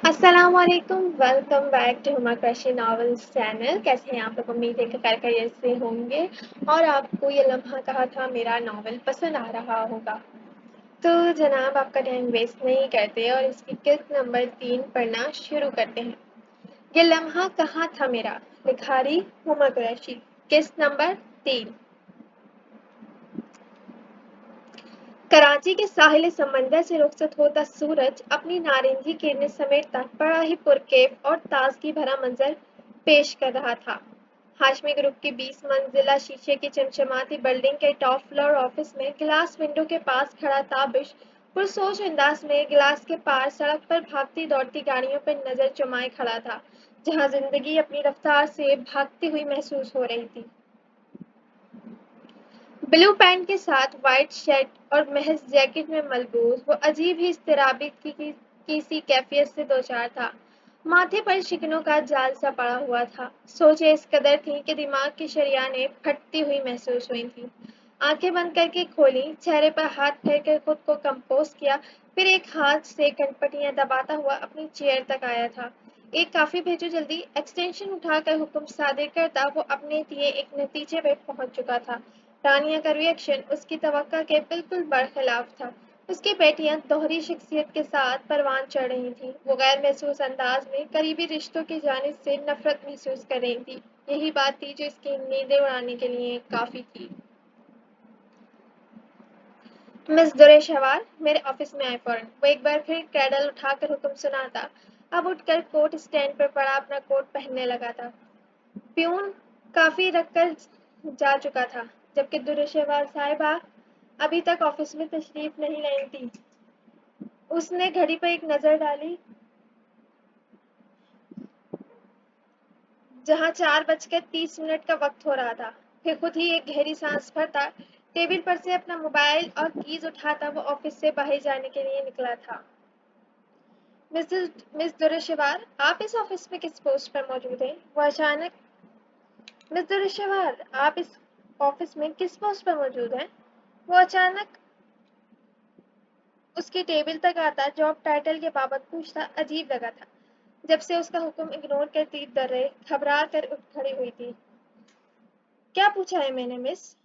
السلام علیکم، welcome back to ہما کرشی ناولز چینل۔ کیسے ہیں آپ لوگ؟ امید ہے کہ خیر خیریت سے ہوں گے اور آپ کو یہ لمحہ کہا تھا میرا ناول پسند آ رہا ہوگا۔ تو جناب آپ کا ٹائم ویسٹ نہیں کرتے اور اس کی قسط نمبر 3 پڑھنا شروع کرتے ہیں۔ یہ لمحہ کہاں تھا میرا، لکھاری ہما قریشی، قسط نمبر 3۔ کراچی کے ساحل سمندر سے رخصت ہوتا سورج اپنی نارنجی کرنیں سمیٹتا بڑا ہی پرکیف اور تازگی بھرا منظر پیش کر رہا تھا۔ ہاشمی گروپ کی 20 منزلہ شیشے کی چمچماتی بلڈنگ کے ٹاپ فلور آفس میں گلاس ونڈو کے پاس کھڑا تابش پرسوچ انداز میں گلاس کے پار سڑک پر بھاگتی دوڑتی گاڑیوں پر نظر جمائے کھڑا تھا، جہاں زندگی اپنی رفتار سے بھاگتی ہوئی محسوس ہو رہی تھی۔ بلو پینٹ کے ساتھ وائٹ شرٹ اور محض جیکٹ میں ملبوس وہ عجیب ہی اضطرابی کی سی کیفیت سے دوچار تھا۔ ماتھے پر شکنوں کا جال سا پڑا ہوا تھا۔ سوچیں اس قدر تھیں کہ دماغ کی شریانیں پھٹتی ہوئی محسوس ہوئی تھیں۔ آنکھیں بند کر کے کھولیں، چہرے پر ہاتھ پھیر کر خود کو کمپوز کیا، پھر ایک ہاتھ سے کنپٹیاں دباتا ہوا اپنی چیئر تک آیا تھا۔ ایک کافی بھیجو جلدی، ایکسٹینشن اٹھا کر حکم صادر کرتا وہ اپنے دیے ایک نتیجے پہ پہنچ چکا تھا۔ رانیہ کا ریئیکشن اس کی توقع کے بالکل برخلاف تھا۔ اس کی بیٹیاں دوہری شخصیت کے ساتھ پروان چڑھ رہی تھیں۔ وہ غیر محسوس انداز میں قریبی رشتوں کی جانب سے نفرت محسوس کر رہی تھیں۔ یہی بات تھی جو اس کی نیندیں اڑانے کے لیے کافی تھی۔ مس دریشوار، میرے آفس میں آئے فوراً۔ وہ ایک بار پھر کیڈل اٹھا کر حکم سناتا، اب اٹھ کر کوٹ اسٹینڈ پر پڑا اپنا کوٹ پہننے لگا تھا۔ پیون کافی رکھ کر جا چکا تھا، جبکہ دریشوار صاحبہ ابھی تک آفس میں تشریف نہیں لائی تھی۔ اس نے گھڑی پر ایک نظر ڈالی، جہاں 4:30 کا وقت ہو رہا تھا، پھر خود ہی ایک گہری سانس بھرتا ٹیبل پر سے اپنا موبائل اور کیز اٹھاتا وہ آفس سے باہر جانے کے لیے نکلا تھا۔ مس دریشوار، آپ اس آفس میں کس پوسٹ پر موجود ہیں؟ وہ اچانک مس دریشوار، آپ اس آفس میں کس پوسٹ پر موجود ہیں؟ وہ اچانک اس کی ٹیبل تک آتا، جاب ٹائٹل کے بابت پوچھتا عجیب لگا تھا۔ جب سے اس کا حکم اگنور کرتی درے گھبرا کر اٹھ کھڑی ہوئی تھی۔ کیا پوچھا ہے میں نے مس؟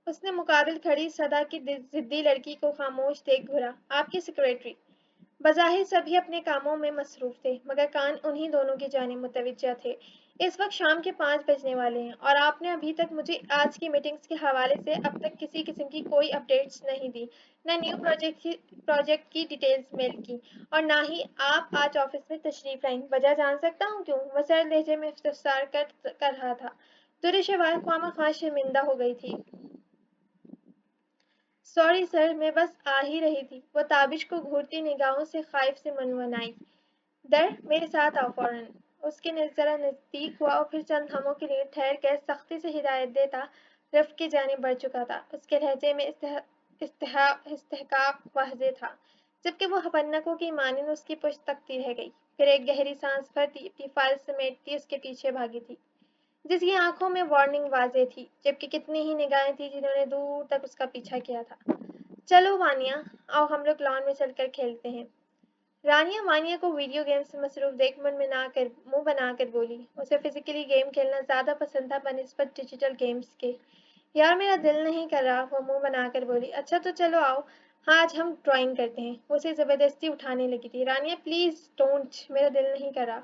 اس نے مقابل کھڑی سدا کی ضدی لڑکی کو خاموش دیکھ گھورا۔ آپ کی سیکریٹری۔ بظاہر سبھی اپنے کاموں میں مصروف تھے، مگر کان انہی دونوں کی جانب متوجہ تھے۔ اس وقت شام کے 5 بجنے والے ہیں اور آپ نے ابھی تک مجھے آج کی میٹنگز کے حوالے سے اب تک کسی قسم کی کوئی اپڈیٹس نہیں دی، نہ نیو پروجیکٹ کی ڈیٹیلز میل کی، اور نہ ہی آپ آج آفس میں تشریف لائیں۔ وجہ جان سکتا ہوں کیوں؟ وہ سر لہجے میں استفسار کر رہا تھا۔ دریشوار خواہ شرمندہ ہو گئی تھی۔ سوری سر، میں بس آ ہی رہی تھی۔ وہ تابش کو گھورتی نگاہوں سے خائف سے منمنائی۔ میرے ساتھ آؤ فوراً۔ اس کے ذرا نزدیک ہوا اور پھر چند لمحوں کے لیے ٹھہر کر سختی سے ہدایت دیتا رفٹ کی جانب بڑھ چکا تھا۔ اس کے لہجے میں استحقاق واضح تھا، جبکہ وہ حبنکوں کی مانند اس کی پشت تکتی رہ گئی، پھر ایک گہری سانس بھرتی اپنی فائل سمیٹتی اس کے پیچھے بھاگی تھی، جس کی آنکھوں میں وارننگ واضح تھی، جبکہ کتنی ہی نگاہیں تھیں جنہوں نے دور تک اس کا پیچھا کیا تھا۔ چلو وانیا، آؤ ہم لوگ لان میں چل کر کھیلتے ہیں۔ رانیہ وانیا کو ویڈیو گیمز سے مصروف دیکھ منہ بنا کر بولی۔ اسے فزیکلی گیم کھیلنا زیادہ پسند تھا بنسبت ڈیجیٹل گیمز کے۔ یار میرا دل نہیں کر رہا، وہ منہ بنا کر بولی۔ اچھا تو چلو آؤ، ہاں آج ہم ڈرائنگ کرتے ہیں۔ وہ اسے زبردستی اٹھانے لگی تھی۔ رانیہ پلیز ڈونٹ، میرا دل نہیں کر رہا۔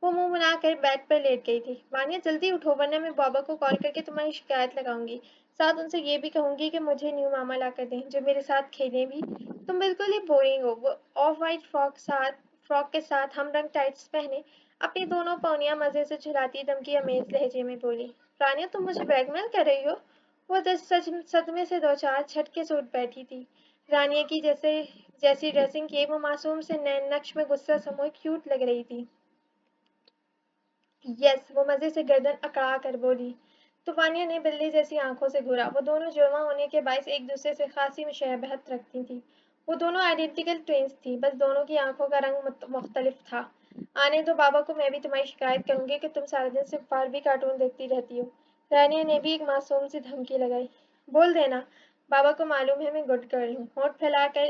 وہ منہ بنا کر بیڈ پر لیٹ گئی تھی۔ وانیا جلدی اٹھو ورنہ میں بابا کو کال کر کے تمہاری شکایت لگاؤں گی، ساتھ ان سے یہ بھی کہوں گی کہ مجھے نیو ماما لا کر دیں جو میرے ساتھ کھیلیں بھی۔ تم بالکل ہی بورنگ ہو۔ وہ آف وائٹ فراک کے ساتھ ہم رنگ ٹائٹس پہنے اپنی دونوں پونیاں مزے سے جھلاتی دمکی امیز لہجے میں بولی۔ رانیہ تم مجھے بلیک میل کر رہی ہو؟ وہ صدمے سے دوچار جھٹکے سے اٹھ بیٹھی تھی۔ رانیہ کی جیسی ڈریسنگ کیے وہ معصوم سے نین نقش میں غصہ سموئے کیوٹ لگ رہی تھی۔ یس، وہ مزے سے گردن اکڑا کر بولی۔ تو وانیا نے بلی جیسی آنکھوں سے گھورا۔ وہ دونوں جڑواں ہونے کے باعث ایک دوسرے سے خاصی مشابہت رکھتی تھیں۔ وہ دونوں آئیڈینٹیکل ٹوئنس تھیں، بس دونوں کی آنکھوں کا رنگ مختلف تھا۔ آنے دو بابا کو، میں بھی تمہاری شکایت کروں گی کہ تم سارے دن صرف باربی کارٹون دیکھتی رہتی ہو۔ رانیہ نے بھی ایک معصوم سی دھمکی لگائی۔ بول دینا، بابا کو معلوم ہے میں گڈ گرل ہوں۔ ہونٹ پھیلا کر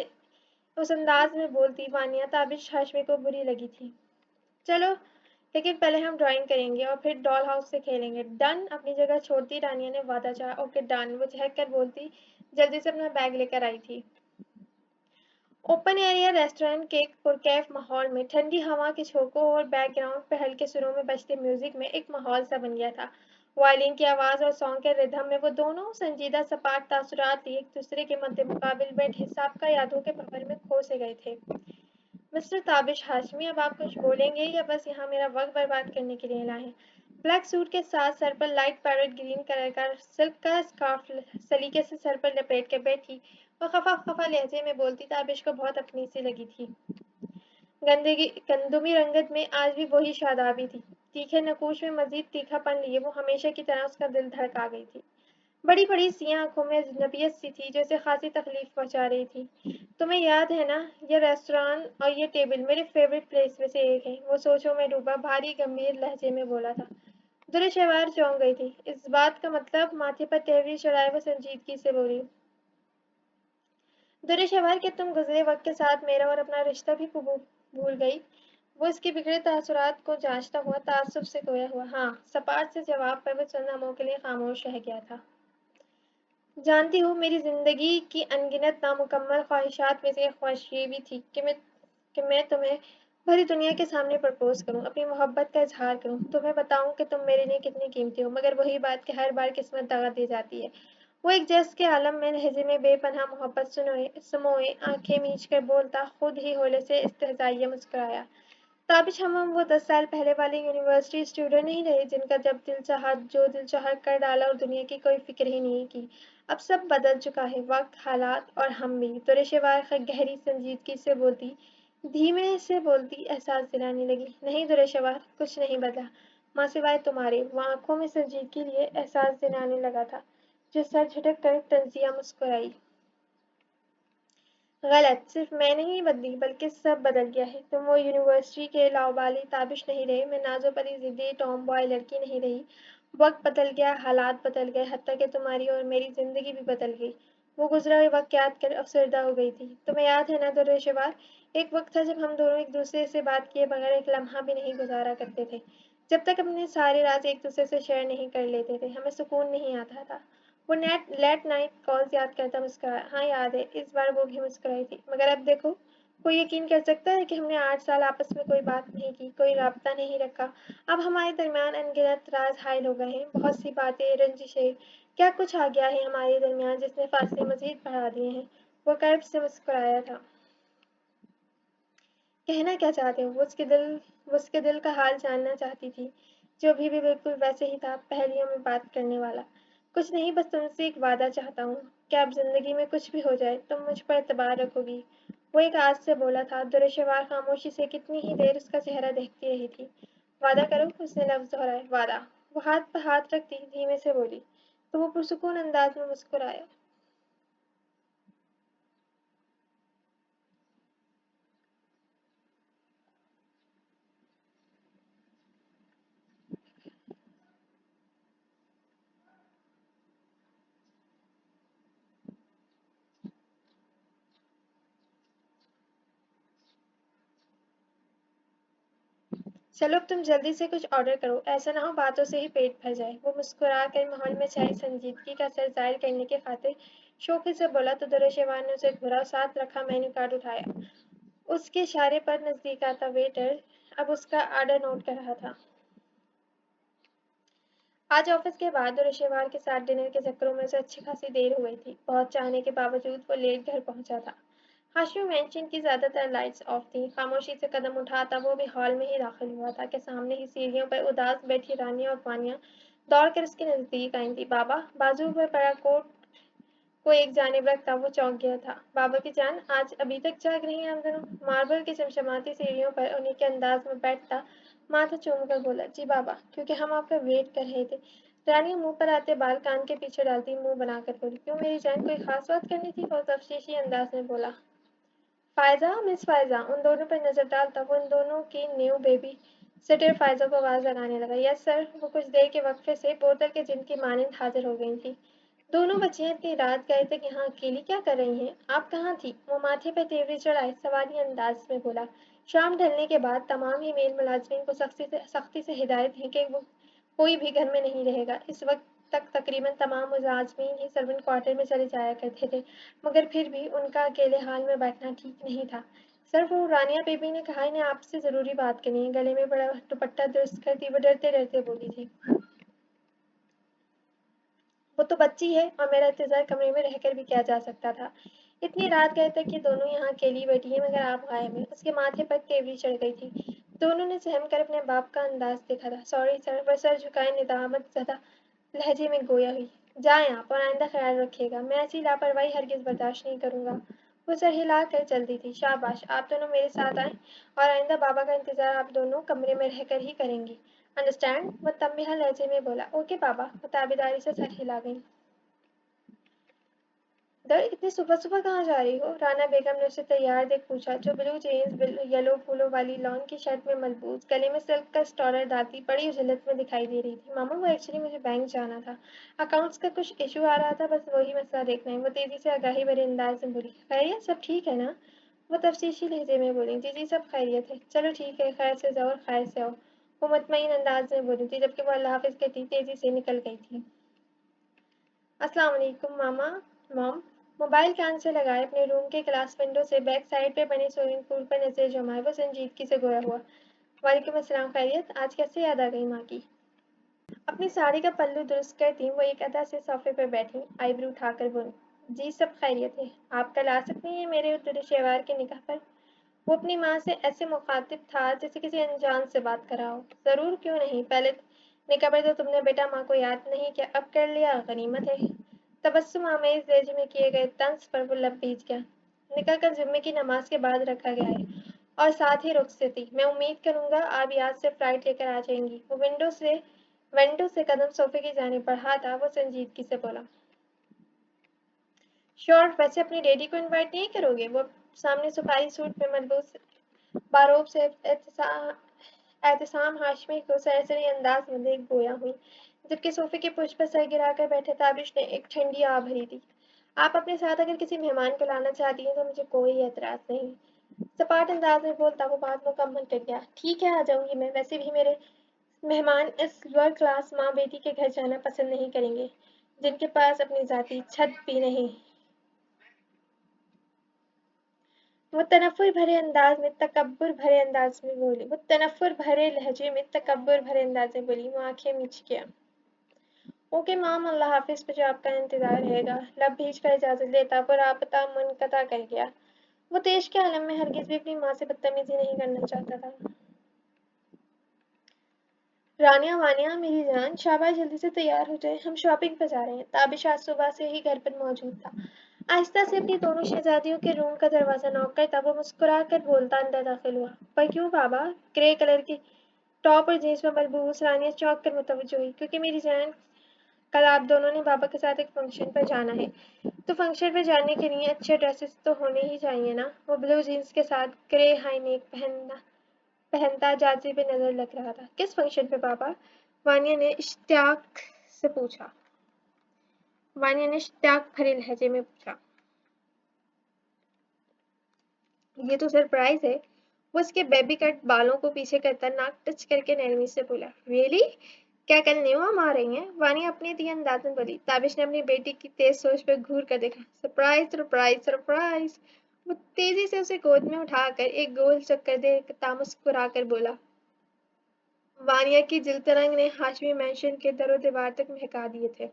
اس انداز میں بولتی وانیہ تابش ہاشمی کو بری لگی تھی۔ چلو، لیکن پہلے ہم ڈرائنگ کریں گے اور پھر ڈال ہاؤس سے کھیلیں گے۔ ڈن، اپنی جگہ چھوڑتی رانیہ نے وعدہ چاہا۔ اوکے ڈن، وہ چہک کر بولتی جلدی سے اپنا بیگ لے کر آئی تھی۔ اوپن ایریا ریسٹورینٹ کے پرکیف ماحول میں ٹھنڈی ہوا کے جھونکوں اور بیک گراؤنڈ پر ہلکے سروں میں بجتے میوزک میں ایک ماحول سا بن گیا تھا۔ وائلن کی آواز اور سانگ کے ردھم میں وہ دونوں سنجیدہ سپاٹ تاثرات ایک دوسرے کے مد مقابل بیٹھے سابقہ یادوں کے بھنور میں کھو سے گئے تھے۔ مسٹر تابش ہاشمی، اب آپ کچھ بولیں گے یا بس یہاں میرا وقت برباد کرنے کے لیے لائے ہیں؟ بلیک سوٹ کے ساتھ سر پر لائٹ پیرٹ گرین کلر کا سلک کا اسکارف سلیقے سے سر پر لپیٹ کے بیٹھی اور خفا خفا لہجے میں بولتی تابش کو بہت اپنی سی لگی تھی۔ گندمی رنگت میں آج بھی وہی شادابی تھی۔ تیکھے نقوش میں مزید تیکھا پن لیے وہ ہمیشہ کی طرح اس کا دل دھڑکا گئی تھی۔ بڑی بڑی سیاہ آنکھوں میں اجنبیت سی تھی جو اسے خاصی تکلیف پہنچا رہی تھی۔ تمہیں یاد ہے نا، یہ ریستوران اور یہ ٹیبل میرے فیوریٹ پلیس میں سے ایک ہے، وہ سوچوں میں ڈوبا بھاری گمبھیر لہجے میں بولا تھا۔ درشہوار چونک گئی تھی۔ اس بات کا مطلب؟ ماتھے پر تحریر چڑھائے وہ سنجیدگی سے بولی۔ درشہوار کہ تم گزرے وقت کے ساتھ میرا اور اپنا رشتہ بھی بھول گئی؟ وہ اس کے بگڑے تاثرات کو جانچتا ہوا تعصب سے گویا ہوا۔ ہاں، سپاٹ سے جواب پر وہ چند لمحوں کے لیے خاموش رہ گیا تھا۔ جانتی ہو، میری زندگی کی ان گنت نامکمل خواہشات میں سے ایک خواہش یہ بھی تھی کہ میں تمہیں بھری دنیا کے سامنے پرپوز کروں، اپنی محبت کا اظہار کروں، تمہیں بتاؤں کہ تم میرے لیے کتنی قیمتی ہو، مگر وہی بات کہ ہر بار قسمت دغا دے جاتی ہے۔ وہ ایک جس کے عالم میں لہجے میں بے پناہ محبت سموئے آنکھیں میچ کر بولتا خود ہی ہولے سے استہزائیہ مسکرایا۔ تابش ہم وہ 10 سال پہلے والے یونیورسٹی اسٹوڈنٹ نہیں رہے جن کا جب دل چاہا جو دل چاہا کر ڈالا اور دنیا کی کوئی فکر ہی نہیں کی۔ اب سب بدل چکا ہے، وقت، حالات اور ہم بھی۔ درشہوار گہری سنجیدگی سے بولتی، دھیمے سے بولتی احساس دلانے لگی۔ نہیں درشہوار، کچھ نہیں بدلا، ماں سوائے تمہارے۔ وہ آنکھوں میں سنجیدگی لیے احساس دلانے لگا تھا جو سر جھٹک کر تنزیہ مسکرائی۔ غلط، صرف میں نہیں بدلی بلکہ سب بدل گیا ہے۔ تم وہ یونیورسٹی کے لاابالی تابش نہیں رہے، میں نازو پری ضدی ٹام بوائے لڑکی نہیں رہی۔ وقت بدل گیا، حالات بدل گئے، حتیٰ کہ تمہاری اور میری زندگی بھی بدل گئی۔ وہ گزرا ہوئے وقت یاد کر افسردہ ہو گئی تھی۔ تمہیں یاد ہے نا درشہوار، ایک وقت تھا جب ہم دونوں ایک دوسرے سے بات کیے بغیر ایک لمحہ بھی نہیں گزارا کرتے تھے، جب تک اپنے سارے راز ایک دوسرے سے شیئر نہیں کر لیتے تھے ہمیں سکون نہیں آتا تھا۔ وہ لیٹ نائٹ کالز یاد کرتا مسکرایا۔ ہاں یاد ہے، اس بار وہ بھی مسکرائی تھی۔ مگر اب دیکھو، کوئی یقین کر سکتا ہے کہ ہم نے 8 سال آپس میں کوئی بات نہیں کی، کوئی رابطہ نہیں رکھا؟ اب ہمارے درمیان ان گنت راز حائل ہو گئے ہیں، بہت سی باتیں، رنجشیں، کیا کچھ آ گیا ہے ہمارے درمیان جس نے فاصلے مزید بڑھا دیے ہیں۔ وہ کرب سے مسکرایا تھا۔ کہنا کیا چاہتے ہو؟ وہ اس کے دل کا حال جاننا چاہتی تھی، جو ابھی بھی بالکل ویسے ہی تھا، پہیلیوں میں بات کرنے والا۔ کچھ نہیں، بس تم سے ایک وعدہ چاہتا ہوں کہ اب زندگی میں کچھ بھی ہو جائے تم مجھ پر اعتبار رکھو گی۔ وہ ایک آج سے بولا تھا۔ درشہوار خاموشی سے کتنی ہی دیر اس کا چہرہ دیکھتی رہی تھی۔ وعدہ کرو، اس نے لفظ دہرائے۔ وعدہ؟ وہ ہاتھ پر ہاتھ رکھتی دھیمے سے بولی، تو وہ پرسکون انداز میں مسکرایا۔ چلو اب تم جلدی سے کچھ آرڈر کرو، ایسا نہ ہو باتوں سے ہی پیٹ بھر جائے۔ وہ مسکرا کر ماحول میں چھائی سنجیدگی کا اثر ظاہر کرنے کی خاطر شوخی سے بولا تو درشہوار نے اسے گھورا، ساتھ رکھا مینو کارڈ اٹھایا۔ اس کے اشارے پر نزدیک آتا ویٹر اب اس کا آرڈر نوٹ کر رہا تھا۔ آج آفس کے بعد درشہوار کے ساتھ ڈنر کے چکروں میں اسے اچھی خاصی دیر ہو گئی تھی۔ بہت چاہنے کے باوجود وہ لیٹ گھر پہنچا تھا۔ ہاشمی مینشن کی زیادہ تر لائٹس آف تھیں۔ خاموشی سے قدم اٹھاتا وہ بھی ہال میں ہی داخل ہوا تھا کہ سامنے ہی سیڑھیوں پر اداس بیٹھی رانیہ اور وانیہ دوڑ کر اس کے نزدیک آئی تھیں۔ بابا! بازو پر پڑا کوٹ کو ایک جانب رکھتا وہ چونک گیا تھا۔ بابا کی جان، آج ابھی تک جاگ رہی ہیں آپ دونوں؟ ماربل کی چمچماتی سیڑھیوں پر انہیں کے انداز میں بیٹھتا ماتھا چوم کر بولا، جی بابا، کیونکہ ہم آپ کا ویٹ کر رہے تھے۔ رانیہ منہ پر آتے بال کان کے پیچھے ڈالتی منہ بنا کر بولی، کیوں میری جان، کوئی خاص بات کرنی تھی؟ اور تفتیشی انداز میں بولا۔ فائزہ، مس فائزہ! ان دونوں پر نظر ڈالتا وہ ان دونوں کی نیو بیبی سٹر فائزہ کو آواز لگانے لگا۔ یس سر! وہ کچھ دیر کے وقفے سے بوتل کے جن کی مانند حاضر ہو گئی تھی۔ دونوں بچیاں اتنی رات گئے تک یہاں اکیلی کیا کر رہی ہیں؟ آپ کہاں تھی؟ وہ ماتھے پر تیوری چڑھائے سوالی انداز میں بولا۔ شام ڈھلنے کے بعد تمام ہی میل ملازمین کو سختی سے ہدایت ہے کہ وہ کوئی بھی گھر میں نہیں رہے گا۔ اس وقت تک تقریباً تمام ملازمین ہی سرونٹ کوارٹر میں چلے جایا کرتے تھے، مگر پھر بھی ان کا اکیلے حال میں بیٹھنا ٹھیک نہیں تھا۔ سر وہ رانیہ بیبی نے کہا انہیں آپ سے ضروری بات کرنی ہے۔ گلے میں بڑا دوپٹہ درست کرتی وہ ڈرتے ڈرتے بولی تھی۔ وہ تو بچی ہے اور میرا انتظار کمرے میں رہ کر بھی کیا جا سکتا تھا۔ اتنی رات گئے تک یہ دونوں یہاں اکیلی بیٹھی ہیں مگر آپ غائب ہیں۔ اس کے ماتھے پر تیوری چڑھ گئی تھی۔ دونوں نے سہم کر اپنے باپ کا انداز دیکھا تھا۔ سوری سر، وہ سر جھکائے ندامت زدہ لہجے میں گویا ہوئی۔ جائیں آپ اور آئندہ خیال رکھیے گا، میں ایسی لاپرواہی ہرگز برداشت نہیں کروں گا۔ وہ سر ہلا کر چل دی تھی۔ شاباش، آپ دونوں میرے ساتھ آئیں اور آئندہ بابا کا انتظار آپ دونوں کمرے میں رہ کر ہی کریں گی، انڈرسٹینڈ؟ وہ تنبیہہ لہجے میں بولا۔ اوکے بابا، وہ تابعداری سے سر ہلا گئی۔ در اتنی صبح صبح کہاں جا رہی ہو؟ رانا بیگم نے اسے تیار دیکھ پوچھا، جو بلو جینز یلو پھولوں والی لان کی شرٹ میں ملبوس، گلے میں سلک کا اسٹالر ڈالتی بڑی اجلت میں دکھائی دے رہی تھی۔ ماما وہ ایکچولی مجھے بینک جانا تھا، اکاؤنٹس کا کچھ ایشو آ رہا تھا، بس وہی مسئلہ دیکھنا ہے۔ وہ تیزی سے آگاہی بھرے انداز میں بولی۔ خیریت؟ سب ٹھیک ہے نا؟ وہ تفتیشی لہجے میں بولی۔ جی جی سب خیریت ہے۔ چلو ٹھیک ہے، خیر سے جاؤ اور خیر سے آؤ، وہ مطمئن انداز میں بولی تھی، جبکہ وہ اللہ حافظ کہتی تیزی سے نکل گئی تھی۔ السلام علیکم ماما، موم۔ موبائل کان سے لگائے اپنے روم کے گلاس ونڈو سے بیک سائڈ پہ بنے سوئمنگ پول پر نظر جمائے وہ سنجیدگی سے گویا ہوا۔ وعلیکم السلام، خیریت؟ آج کیسے یاد آ گئی ماں کی؟ اپنی ساڑی کا پلو درست کرتی وہ ایک ادا سے صوفے پر بیٹھی، آئی برو اٹھا کر بولی۔ جی سب خیریت ہے۔ آپ کل آ سکتی ہیں میرے اتر شہوار کے نکاح پر؟ وہ اپنی ماں سے ایسے مخاطب تھا جیسے کسی انجان سے بات کر رہا ہو۔ ضرور، کیوں نہیں؟ پہلے نکاح پر تو تم نے بیٹا ماں کو یاد نہیں کیا، اب کر لیا، غنیمت ہے۔ تبسم آمیز لہجے میں کیے گئے طنز پر وہ لب بھیج گیا۔ نکاح کا جمعے کی نماز کے بعد رکھا گیا ہے اور ساتھ ہی رخصتی۔ میں امید کروں گا آپ یاد سے فلائٹ لے کر آ جائیں گی۔ وہ ونڈو سے قدم صوفے کی جانب بڑھا تھا وہ سنجیدگی سے بولا۔ شور، ویسے اپنی ڈیڈی کو انوائٹ نہیں کرو گے؟ وہ سامنے سپاہی سوٹ میں ملبوس باروب سے اعتصام ہاشمی کو سرسری انداز میں دیکھ گویا ہوئی، جبکہ صوفے کے پشت پر سر گرا کر بیٹھے تابش نے ایک ٹھنڈی آہ بھری تھی۔ آپ اپنے ساتھ اگر کسی مہمان کو لانا چاہتی ہیں تو مجھے کوئی اعتراض نہیں۔ سپاٹ انداز میں بولتا وہ بات مکمل کر گیا۔ ٹھیک ہے، آ جاؤں گی میں، ویسے بھی میرے مہمان اس لوئر کلاس ماں بیٹی کے گھر جانا پسند نہیں کریں گے جن کے پاس اپنی ذاتی چھت بھی نہیں۔ وہ تنفر بھرے لہجے میں تکبر بھرے انداز میں بولی۔ وہ آنکھیں میچ کیا۔ اوکے مام، اللہ حافظ، مجھے آپ کا انتظار رہے گا۔ لب بھیج کر اجازت لیتا وہ رابطہ منقطع کر گیا۔ وہ تیش کے عالم میں ہرگز بھی اپنی ماں سے بدتمیزی نہیں کرنا چاہتا تھا۔ رانیہ وانیہ میری جان، شاباش، جلدی سے تیار ہو جائے، ہم شاپنگ پہ جا رہے ہیں۔ تابش آج صبح سے ہی گھر پر موجود تھا۔ آہستہ سے اپنی دونوں شہزادیوں کے روم کا دروازہ نوک کرتا وہ مسکرا کر بولتا اندر داخل ہوا۔ پر کیوں بابا؟ گرے کلر کی ٹاپ اور جینس میں ملبوس رانیہ چونک کر متوجہ ہوئی۔ کیونکہ میری جان، کل آپ دونوں نے بابا کے ساتھ ایک فنکشن پر جانا ہے، تو فنکشن پر جانے کے لیے اچھے ڈریسز تو ہونے ہی چاہیے نا۔ وہ بلو جینس کے ساتھ گرے ہائی نیک پہنتا جاجی بے نظر لگ رہا تھا۔ کس فنکشن پہ بابا؟ وانیہ نے اشتیاق بھرے لہجے میں پوچھا۔ یہ تو سرپرائز ہے، وہ اس کے بیبی کٹ بالوں کو پیچھے کرتا ناک ٹچ کر کے نرمی سے بولا۔ ریئلی؟ کیا کل نیو ہم آ رہی ہیں؟ وانیہ اپنے دئے انداز میں بولی۔ تابش نے اپنی بیٹی کی تیز سوچ پہ گھور کر دیکھا۔ Surprise surprise surprise! وہ تیزی سے اسے گود میں اٹھا کر ایک گول چکر دیتا مسکرا کر بولا۔ وانیہ کی جلد رنگ نے ہاشمی مینشن کے در و دیوار تک مہکا دیے تھے۔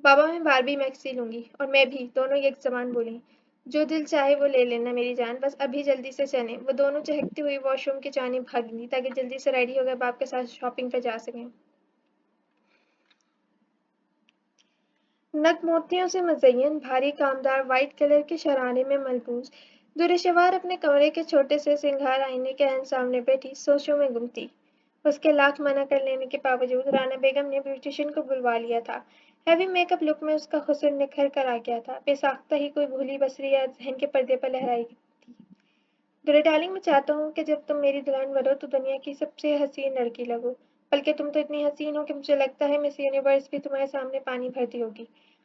بابا میں باربی میکسی لوں گی، اور میں بھی، دونوں یک زبان بولیں۔ جو دل چاہے وہ لے لینا میری جان، بس ابھی جلدی سے چلیں۔ وہ دونوں چہکتی ہوئی واش روم کی جانب بھاگیں تاکہ جلدی سے ریڈی ہو کر باپ کے ساتھ شاپنگ پہ جا سکیں۔ نگ موتیوں سے مزین بھاری کامدار وائٹ کلر کے شرارے میں ملبوس درشوار اپنے کمرے کے چھوٹے سے سنگھار آئینے کے عین سامنے بیٹھی سوچوں میں گم تھی۔ اس کے لاکھ منع کر لینے کے باوجود رانا بیگم نے بیوٹیشین کو بلوا لیا تھا۔ ہیوی میک اپ لک میں اس کا حسن نکھر کر آ گیا تھا، بے ساختہ ہی کوئی بھولی بسری یا ذہن کے پردے پر لہرائی تھی۔ ڈرے ڈارلنگ، میں چاہتا ہوں کہ جب تم میری دلہن بنو تو دنیا کی سب سے حسین لڑکی لگو، بلکہ تم تو اتنی حسین ہو کہ مجھے لگتا ہے مس یونیورس بھی تمہارے سامنے پانی بھرتی ہوگی۔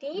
3?